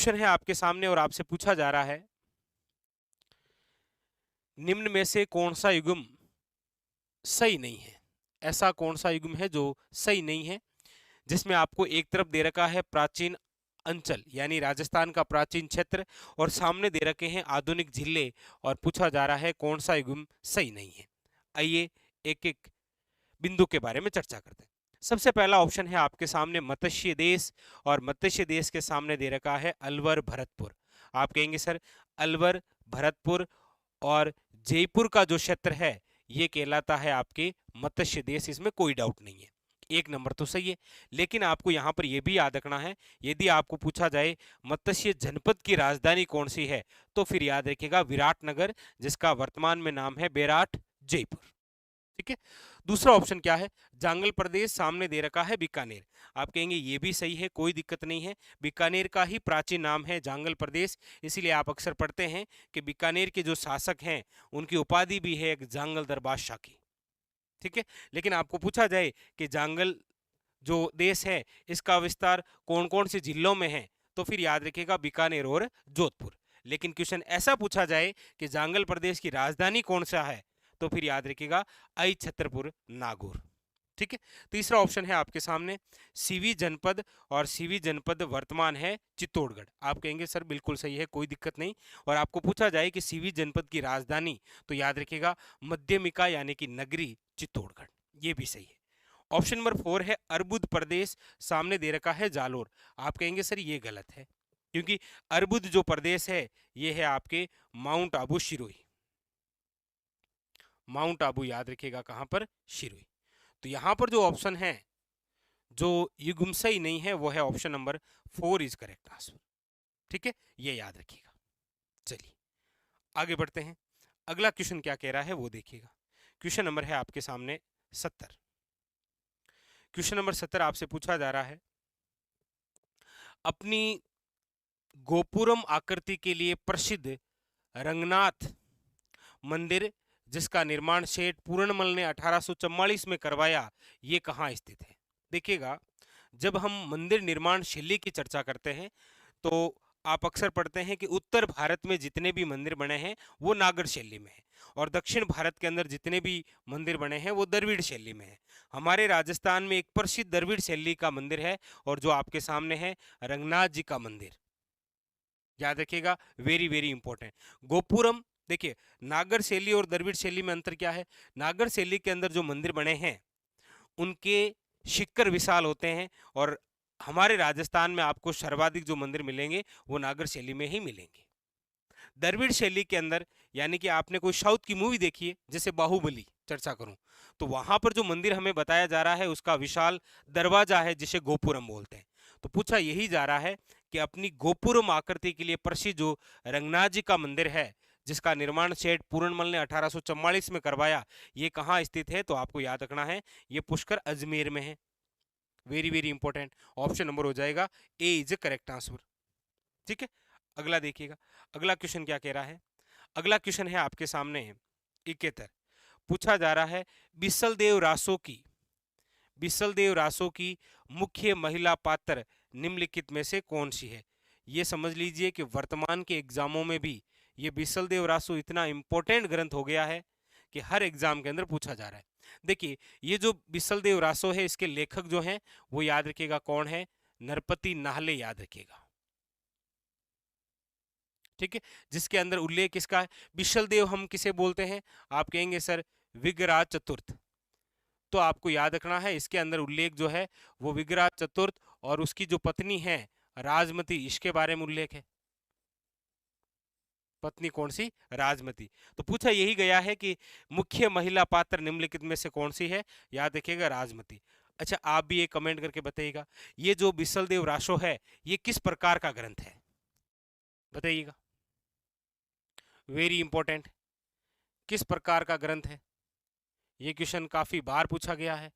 Question है आपके सामने और आपसे पूछा जा रहा है, निम्न में से कौन सा युग्म सही नहीं है? ऐसा कौन सा युग्म है जो सही नहीं है? जिसमें आपको एक तरफ दे रखा है प्राचीन अंचल यानी राजस्थान का प्राचीन क्षेत्र और सामने दे रखे हैं आधुनिक जिले, और पूछा जा रहा है कौन सा युग्म सही नहीं है। आइए एक एक बिंदु के बारे में चर्चा करते हैं। सबसे पहला ऑप्शन है आपके सामने मत्स्य देश, और मत्स्य देश के सामने दे रखा है अलवर भरतपुर। आप कहेंगे सर अलवर भरतपुर और जयपुर का जो क्षेत्र है ये कहलाता है आपके मत्स्य देश, इसमें कोई डाउट नहीं है, एक नंबर तो सही है। लेकिन आपको यहाँ पर यह भी याद रखना है, यदि आपको पूछा जाए मत्स्य जनपद की राजधानी कौन सी है, तो फिर याद रखिएगा विराटनगर, जिसका वर्तमान में नाम है बेराट जयपुर। ठीक है। दूसरा ऑप्शन क्या है? जांगल प्रदेश, सामने दे रखा है बीकानेर। आप कहेंगे ये भी सही है, कोई दिक्कत नहीं है, बीकानेर का ही प्राचीन नाम है जांगल प्रदेश, इसीलिए आप अक्सर पढ़ते हैं कि बीकानेर के जो शासक हैं उनकी उपाधि भी है एक जांगल दर बादशाह की। ठीक है। लेकिन आपको पूछा जाए कि जांगल जो देश है इसका विस्तार कौन कौन से जिलों में है, तो फिर याद रखिएगा बीकानेर और जोधपुर। लेकिन क्वेश्चन ऐसा पूछा जाए कि जांगल प्रदेश की राजधानी कौन सा है, तो फिर याद रखिएगा आई छतरपुर नागौर। ठीक है। तीसरा ऑप्शन है आपके सामने सीवी जनपद, और सीवी जनपद वर्तमान है चित्तौड़गढ़। आप कहेंगे सर बिल्कुल सही है, कोई दिक्कत नहीं। और आपको पूछा जाए कि सीवी जनपद की राजधानी, तो याद रखिएगा मध्यमिका यानी कि नगरी चित्तौड़गढ़, ये भी सही है। ऑप्शन नंबर 4 है अर्बुद प्रदेश, सामने दे रखा है जालोर। आप कहेंगे सर ये गलत है, क्योंकि अर्बुद जो प्रदेश है ये है आपके माउंट आबू शिरोई। माउंट आबू याद रखिएगा कहां पर? शिरोई। तो यहां पर जो ऑप्शन है जो युग्म सही नहीं है वो है option number 4 is correct answer. ठीक है, ये याद रखिएगा। चलिए आगे बढ़ते हैं। अगला क्वेश्चन क्या कह रहा है वो देखिएगा। क्वेश्चन नंबर है आपके सामने 70। क्वेश्चन नंबर 70 आपसे पूछा जा रहा है, अपनी गोपुरम आकृति के लिए प्रसिद्ध रंगनाथ मंदिर, जिसका निर्माण सेठ पूर्णमल ने 1844 में करवाया, ये कहाँ स्थित है? देखिएगा, जब हम मंदिर निर्माण शैली की चर्चा करते हैं तो आप अक्सर पढ़ते हैं कि उत्तर भारत में जितने भी मंदिर बने हैं वो नागर शैली में है, और दक्षिण भारत के अंदर जितने भी मंदिर बने हैं वो द्रविड़ शैली में है। हमारे राजस्थान में एक प्रसिद्ध द्रविड़ शैली का मंदिर है, और जो आपके सामने है रंगनाथ जी का मंदिर, याद रखिएगा, वेरी वेरी इंपॉर्टेंट। गोपुरम, देखिए नागर शैली और द्रविड़ शैली में अंतर क्या है? नागर शैली के अंदर जो मंदिर बने हैं उनके शिखर विशाल होते हैं, और हमारे राजस्थान में आपको सर्वाधिक जो मंदिर मिलेंगे वो नागर शैली में ही मिलेंगे। द्रविड़ शैली के अंदर, यानी कि आपने कोई साउथ की मूवी देखी है जैसे बाहुबली चर्चा करूं, तो वहां पर जो मंदिर हमें बताया जा रहा है उसका विशाल दरवाजा है जिसे गोपुरम बोलते हैं। तो पूछा यही जा रहा है कि अपनी गोपुरम आकृति के लिए प्रसिद्ध जो रंगनाथ जी का मंदिर है, जिसका निर्माण सेठ पूर्णमल ने 1844 में करवाया, ये कहाँ स्थित है? तो आपको याद रखना है ये पुष्कर अजमेर में है। Very very important, option number हो जाएगा ए इज करेक्ट आंसर। ठीक है। अगला देखिएगा, अगला क्वेश्चन क्या कह रहा है। अगला क्वेश्चन है आपके सामने 71। पूछा जा रहा है बिसलदेव रासो की मुख्य महिला पात्र निम्नलिखित में से कौन सी है? ये समझ लीजिए कि वर्तमान के एग्जामों में भी ये बिसलदेव रासो इतना इंपॉर्टेंट ग्रंथ हो गया है कि हर एग्जाम के अंदर पूछा जा रहा है। देखिए ये जो बिसलदेव रासो है इसके लेखक जो हैं वो याद रखिएगा कौन है? नरपति नाहले, याद रखिएगा। ठीक है, जिसके अंदर उल्लेख किसका है? बिशलदेव हम किसे बोलते हैं? आप कहेंगे सर विग्रह चतुर्थ। तो आपको याद रखना है इसके अंदर उल्लेख जो है वो विग्रह चतुर्थ और उसकी जो पत्नी है राजमती, इसके बारे में उल्लेख है। पत्नी कौन सी? राजमती। तो पूछा यही गया है कि मुख्य महिला पात्र निम्नलिखित में से कौन सी है? याद रखिएगा राजमती। अच्छा, आप भी ये कमेंट करके बताइएगा, ये जो बिसलदेव रासो है ये किस प्रकार का ग्रंथ है? बताइएगा, वेरी इंपॉर्टेंट, किस प्रकार का ग्रंथ है? ये क्वेश्चन काफी बार पूछा गया है।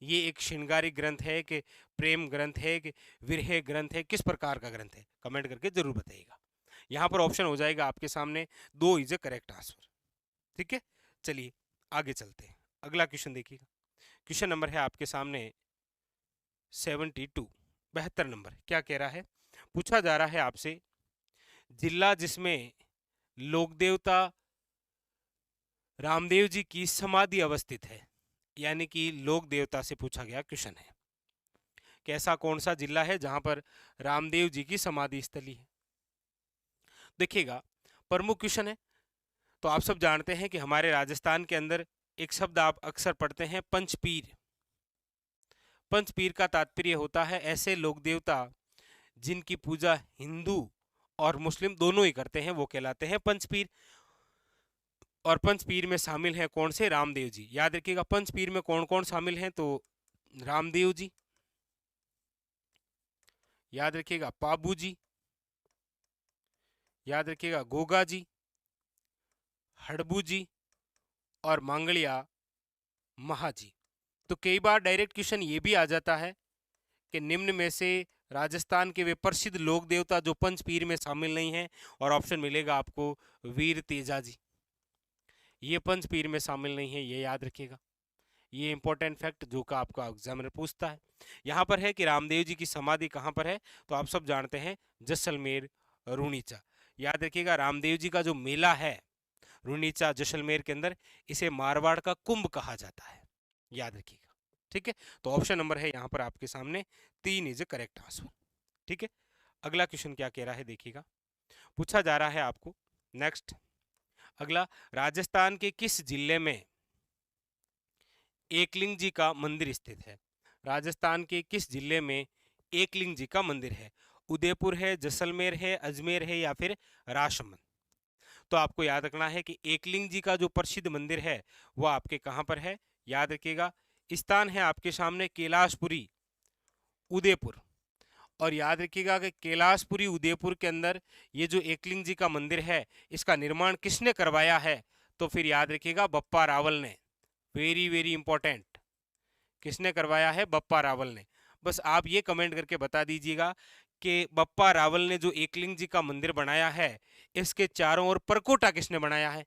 ये एक श्रृंगारी ग्रंथ है कि प्रेम ग्रंथ है कि विरह ग्रंथ है, किस प्रकार का ग्रंथ है? कमेंट करके जरूर बताइएगा। यहाँ पर ऑप्शन हो जाएगा आपके सामने 2 इज ए करेक्ट आंसर। ठीक है, चलिए आगे चलते हैं। अगला क्वेश्चन देखिएगा। क्वेश्चन नंबर है आपके सामने 72। 72 नंबर क्या कह रहा है? पूछा जा रहा है आपसे, जिला जिसमें लोक देवता रामदेव जी की समाधि अवस्थित है, यानी कि लोक देवता से पूछा गया क्वेश्चन है कि ऐसा कौन सा जिला है जहां पर रामदेव जी की समाधि स्थली है। देखिएगा, प्रमुख क्वेश्चन है। तो आप सब जानते हैं कि हमारे राजस्थान के अंदर एक शब्द आप अक्सर पढ़ते हैं, पंचपीर। पंचपीर का तात्पर्य होता है ऐसे लोक देवता जिनकी पूजा हिंदू और मुस्लिम दोनों ही करते हैं, वो कहलाते हैं पंचपीर। और पंचपीर में शामिल हैं कौन से? रामदेव जी। याद रखिएगा, पंचपीर में कौन कौन शामिल हैं? तो रामदेव जी, याद रखिएगा पाबू जी, याद रखिएगा गोगा जी, हड़बू जी और मांगलिया महाजी। तो कई बार डायरेक्ट क्वेश्चन ये भी आ जाता है कि निम्न में से राजस्थान के वे प्रसिद्ध लोक देवता जो पंचपीर में शामिल नहीं हैं, और ऑप्शन मिलेगा आपको वीर तेजा जी। ये पंचपीर में शामिल नहीं है, ये याद रखिएगा। ये इंपॉर्टेंट फैक्ट जो का आपका एग्जामिनर पूछता है। यहाँ पर है कि रामदेव जी की समाधि कहाँ पर है? तो आप सब जानते हैं जैसलमेर रूणीचा। याद रखिएगा, रामदेव जी का जो मेला है रूणीचा जैसलमेर के अंदर, इसे मारवाड़ का कुंभ कहा जाता है, याद रखिएगा। ठीक है, तो ऑप्शन नंबर है यहाँ पर आपके सामने 3 इज करेक्ट आंसर। ठीक है, अगला क्वेश्चन क्या कह रहा है देखिएगा। पूछा जा रहा है आपको नेक्स्ट, अगला, राजस्थान के किस जिले में एकलिंग जी का मंदिर स्थित है? राजस्थान के किस जिले में एकलिंग जी का मंदिर है? उदयपुर है, जैसलमेर है, अजमेर है या फिर राजसमंद? तो आपको याद रखना है कि एकलिंग जी का जो प्रसिद्ध मंदिर है वो आपके कहाँ पर है? याद रखिएगा, स्थान है आपके सामने कैलाशपुरी उदयपुर। और याद रखिएगा कि कैलाशपुरी उदयपुर के अंदर ये जो एकलिंग जी का मंदिर है, इसका निर्माण किसने करवाया है? तो फिर याद रखिएगा बप्पा रावल ने। वेरी वेरी इंपॉर्टेंट, किसने करवाया है? बप्पा रावल ने। बस आप ये कमेंट करके बता दीजिएगा कि बप्पा रावल ने जो एकलिंग जी का मंदिर बनाया है, इसके चारों ओर परकोटा किसने बनाया है?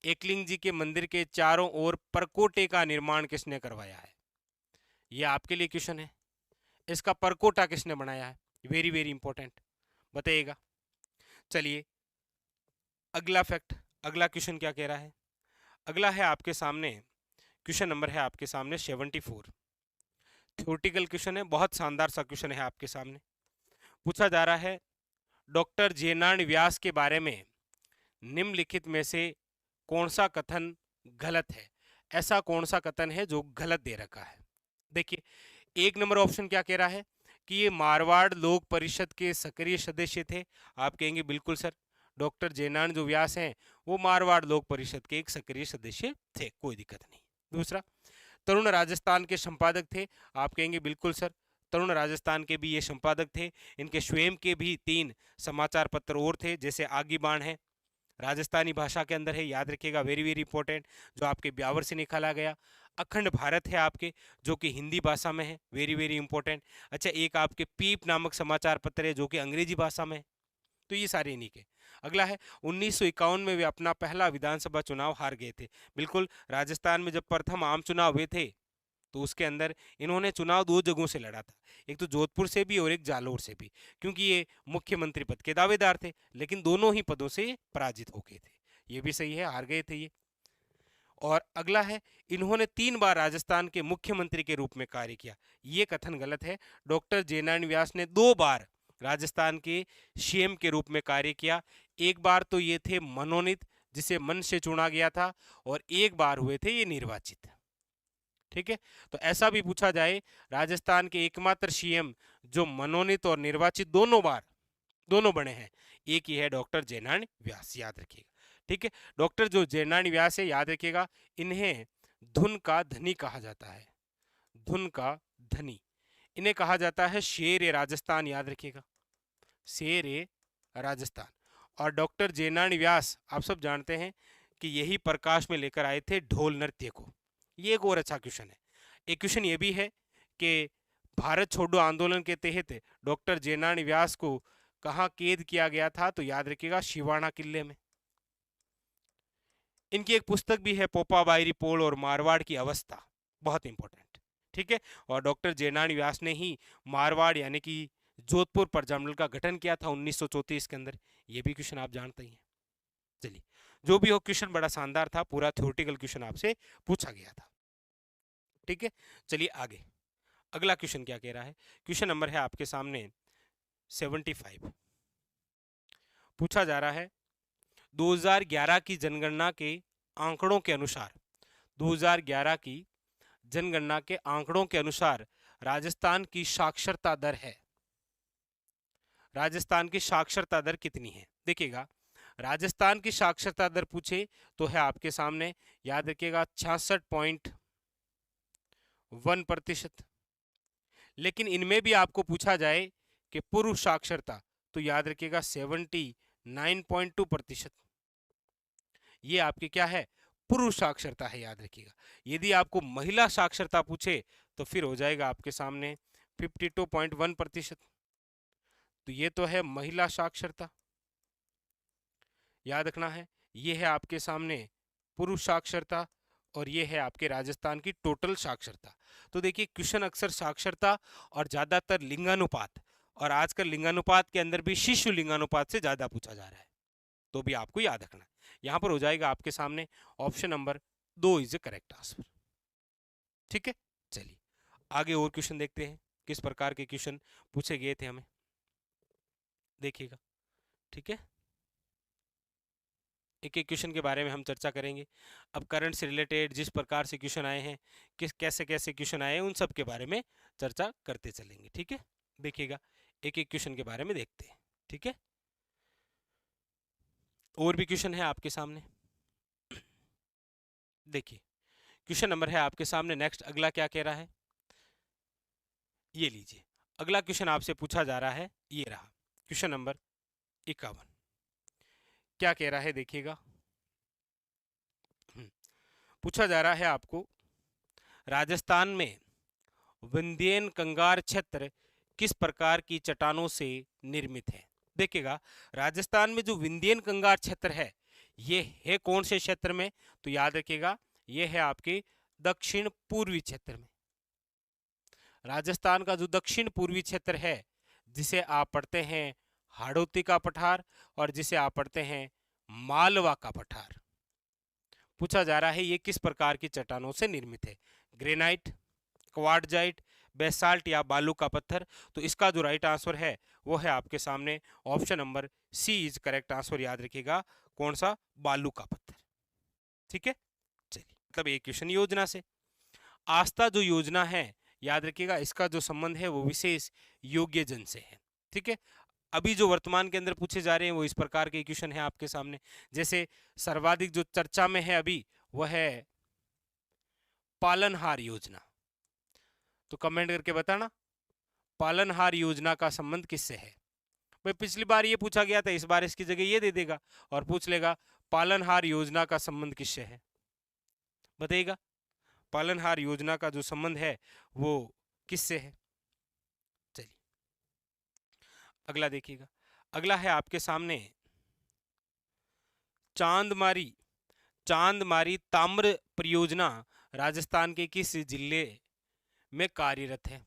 एकलिंग जी के मंदिर के चारों ओर परकोटे का निर्माण किसने करवाया है? यह आपके लिए क्वेश्चन है, इसका परकोटा किसने बनाया है? वेरी वेरी इंपॉर्टेंट, बताइएगा। चलिए अगला फैक्ट, अगला क्वेश्चन क्या कह रहा है? अगला है आपके सामने, क्वेश्चन नंबर है आपके सामने 74। थ्योरेटिकल क्वेश्चन है, बहुत शानदार सा क्वेश्चन है आपके सामने। पूछा जा रहा है, डॉक्टर जेनान व्यास के बारे में निम्नलिखित में से कौन सा कथन गलत है? ऐसा कौन सा कथन है जो गलत दे रखा है? देखिए, 1 नंबर ऑप्शन क्या कह रहा है कि ये मारवाड़ लोक परिषद के सक्रिय सदस्य थे। आप कहेंगे बिल्कुल सर, डॉक्टर जयनारायण जो व्यास हैं वो मारवाड़ लोक परिषद के एक सक्रिय सदस्य थे, कोई दिक्कत नहीं। दूसरा, तरुण राजस्थान के संपादक थे। आप कहेंगे बिल्कुल सर, तरुण राजस्थान के भी ये संपादक थे। इनके स्वयं के भी 3 समाचार पत्र और थे, जैसे आगी बाण है, राजस्थानी भाषा के अंदर है, याद रखिएगा, वेरी वेरी इंपॉर्टेंट, जो आपके ब्यावर से निकाला गया। अखंड भारत है आपके, जो कि हिंदी भाषा में है, वेरी वेरी इंपॉर्टेंट। अच्छा, एक आपके पीप नामक समाचार पत्र है जो कि अंग्रेजी भाषा में है। तो ये सारे इन्हीं के। अगला है 1951 में वे अपना पहला विधानसभा चुनाव हार गए थे। बिल्कुल, राजस्थान में जब प्रथम आम चुनाव हुए थे तो उसके अंदर इन्होंने चुनाव 2 जगहों से लड़ा था, एक तो जोधपुर से भी और एक जालोर से भी, क्योंकि ये मुख्यमंत्री पद के दावेदार थे, लेकिन दोनों ही पदों से पराजित हो गए थे। ये भी सही है, हार गए थे ये। और अगला है, इन्होंने 3 बार राजस्थान के मुख्यमंत्री के रूप में कार्य किया। ये कथन गलत है। डॉक्टर जयनारायण व्यास ने 2 बार राजस्थान के सीएम के रूप में कार्य किया। एक बार तो ये थे मनोनीत, जिसे मन से चुना गया था, और एक बार हुए थे ये निर्वाचित। ठीक है, तो ऐसा भी पूछा जाए, राजस्थान के एकमात्र सीएम जो मनोनीत और निर्वाचित दोनों बने हैं, एक ही है डॉक्टर जयनारायण व्यास, याद रखिएगा। ठीक है, डॉक्टर जो जयनारायण व्यास है, याद रखिएगा, इन्हें धुन का धनी कहा जाता है। धुन का धनी इन्हें कहा जाता है। शेर ए राजस्थान, याद रखिएगा, शेर ए राजस्थान। और डॉक्टर जयनारायण व्यास आप सब जानते हैं कि यही प्रकाश में लेकर आए थे ढोल नृत्य को। ये एक और अच्छा क्वेश्चन है। एक क्वेश्चन ये भी है कि भारत छोड़ो आंदोलन के तहत डॉक्टर जयनारायण व्यास को कहाँ कैद किया गया था? तो याद रखिएगा, शिवाना किले में। इनकी एक पुस्तक भी है, पोपा बाई रिपोल और मारवाड़ की अवस्था, बहुत इंपॉर्टेंट। ठीक है। और डॉक्टर जयनारायण व्यास ने ही मारवाड़ यानी कि जोधपुर प्रजामंडल का गठन किया था 1934 के अंदर। ये भी क्वेश्चन आप जानते ही हैं। चलिए, जो भी हो, क्वेश्चन बड़ा शानदार था, पूरा थ्योरेटिकल क्वेश्चन आपसे पूछा गया था। ठीक है, चलिए आगे। अगला क्वेश्चन क्या कह रहा है? क्वेश्चन नंबर है आपके सामने 75। पूछा जा रहा है 2011 की जनगणना के आंकड़ों के अनुसार, 2011 की जनगणना के आंकड़ों के अनुसार राजस्थान की साक्षरता दर है, राजस्थान की साक्षरता दर कितनी है? देखिएगा, राजस्थान की साक्षरता दर पूछे तो है आपके सामने, याद रखिएगा 66.1%। लेकिन इनमें भी आपको पूछा जाए कि पुरुष साक्षरता, तो याद रखिएगा 79.2%। ये आपकी क्या है? पुरुष साक्षरता है, याद रखिएगा। यदि आपको महिला साक्षरता पूछे तो फिर हो जाएगा आपके सामने 52.1%। तो ये तो है महिला साक्षरता, याद रखना है। ये है आपके सामने पुरुष साक्षरता और ये है आपके राजस्थान की टोटल साक्षरता। तो देखिए, क्वेश्चन अक्सर साक्षरता और ज्यादातर लिंगानुपात, और आजकल लिंगानुपात के अंदर भी शिशु लिंगानुपात से ज्यादा पूछा जा रहा है, तो भी आपको याद रखना है। यहां पर हो जाएगा आपके सामने option number 2 is the correct answer. ठीक है, चलिए आगे और क्वेश्चन देखते हैं, किस प्रकार के क्वेश्चन पूछे गए थे हमें, देखिएगा। ठीक है, एक एक क्वेश्चन के बारे में हम चर्चा करेंगे। अब करंट से रिलेटेड जिस प्रकार से क्वेश्चन आए हैं, किस कैसे कैसे क्वेश्चन आए हैं, उन सब के बारे में चर्चा करते चलेंगे। ठीक है, देखिएगा, एक एक क्वेश्चन के बारे में देखते हैं। ठीक है, और भी क्वेश्चन है आपके सामने। देखिए, क्वेश्चन नंबर है आपके सामने नेक्स्ट, अगला क्या कह रहा है, ये लीजिए। अगला क्वेश्चन आपसे पूछा जा रहा है, ये रहा क्वेश्चन नंबर 51। क्या कह रहा है, देखिएगा। पूछा जा रहा है आपको, राजस्थान में विंध्यन कंगार क्षेत्र किस प्रकार की चट्टानों से निर्मित है? देखिएगा, राजस्थान में जो विंध्यन कंगार क्षेत्र है, ये है कौन से क्षेत्र में? तो याद रखिएगा, ये है आपके दक्षिण पूर्वी क्षेत्र में। राजस्थान का जो दक्षिण पूर्वी क्षेत्र है, जिसे आप पढ़ते हैं हाड़ौती का पठार और जिसे आप पढ़ते हैं मालवा का पठार। पूछा जा रहा है ये किस प्रकार की चट्टानों से निर्मित है? ग्रेनाइट, क्वार्टजाइट, बेसाल्ट या बालू का पत्थर। तो इसका जो राइट आंसर है वो है आपके सामने option number C is correct answer. याद रखिएगा, कौन सा? बालू का पत्थर। ठीक है, चलिए, मतलब एक क्वेश्चन योजना से। आस्था जो योजना है, याद रखिएगा, इसका जो संबंध है वो विशेष योग्य जन से है। ठीक है, अभी जो वर्तमान के अंदर पूछे जा रहे हैं वो इस प्रकार के क्वेश्चन है आपके सामने। जैसे सर्वाधिक जो चर्चा में है अभी, वह है पालनहार योजना। तो कमेंट करके बताना, पालनहार योजना का संबंध किससे है? भाई पिछली बार ये पूछा गया था, इस बार इसकी जगह ये दे देगा और पूछ लेगा पालनहार योजना का संबंध किससे है, बताइएगा। पालनहार योजना का जो संबंध है वो किससे है? चलिए अगला देखिएगा। अगला है आपके सामने चांदमारी, चांदमारी ताम्र परियोजना राजस्थान के किस जिले में कार्यरत है?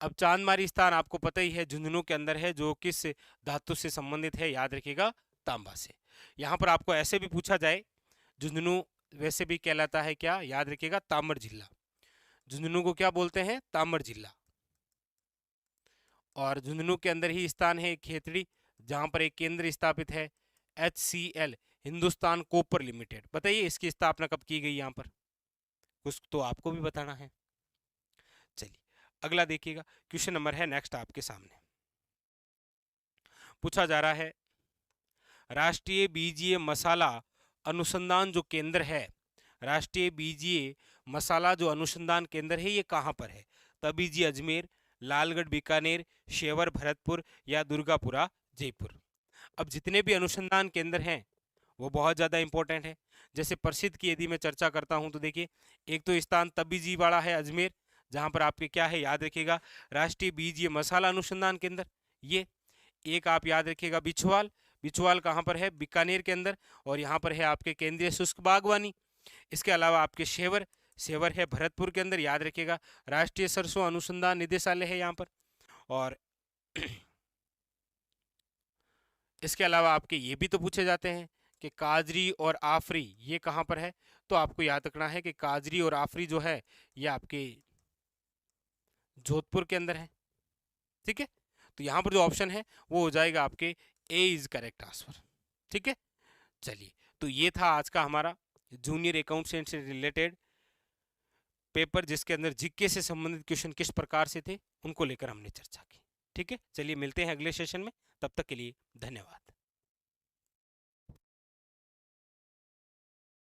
अब चांदमारी स्थान आपको पता ही है, झुंझुनू के अंदर है, जो किस धातु से संबंधित है? याद रखिएगा, तांबा से। यहां पर आपको ऐसे भी पूछा जाए, झुंझुनू वैसे भी कहलाता है क्या? याद रखिएगा, ताम्र जिला। झुंझुनू को क्या बोलते हैं? ताम्र जिला। और झुंझुनू के अंदर ही स्थान है खेतड़ी, जहां पर एक केंद्र स्थापित है HCL, हिंदुस्तान कॉपर लिमिटेड। बताइए इसकी स्थापना कब की गई? यहां पर कुछ तो आपको भी बताना है। चलिए अगला देखिएगा, क्वेश्चन नंबर है नेक्स्ट आपके सामने। पूछा जा रहा है, राष्ट्रीय बीजीय मसाला अनुसंधान जो केंद्र है, राष्ट्रीय बीजीय मसाला जो अनुसंधान केंद्र है, ये कहां पर है? तबीजी अजमेर, लालगढ़ बीकानेर, शेवर भरतपुर या दुर्गापुरा जयपुर। अब जितने भी अनुसंधान केंद्र हैं वो बहुत ज़्यादा इंपॉर्टेंट है। जैसे प्रसिद्ध की यदि मैं चर्चा करता हूं तो देखिए, एक तो स्थान तबीजी वाला है अजमेर, जहां पर आपके क्या है? याद रखिएगा, राष्ट्रीय बीजीय मसाला अनुसंधान केंद्र। ये एक आप याद रखिएगा बिछवाल, बिछवाल कहाँ पर है? बीकानेर के अंदर। और यहाँ पर है आपके केंद्रीय शुष्क बागवानी। इसके अलावा आपके शेवर, सेवर है भरतपुर के अंदर, याद रखिएगा। राष्ट्रीय सरसों अनुसंधान निदेशालय है यहाँ पर। और इसके अलावा आपके ये भी तो पूछे जाते हैं कि काजरी और आफरी ये कहाँ पर है, तो आपको याद रखना है कि काजरी और आफरी जो है ये आपके जोधपुर के अंदर है। ठीक है, तो यहाँ पर जो ऑप्शन है वो हो जाएगा आपके ए इज करेक्ट आंसर। ठीक है, चलिए, तो ये था आज का हमारा जूनियर अकाउंटेंट से रिलेटेड पेपर, जिसके अंदर जीके से संबंधित क्वेश्चन किस प्रकार से थे उनको लेकर हमने चर्चा की। ठीक है, चलिए मिलते हैं अगले सेशन में, तब तक के लिए धन्यवाद।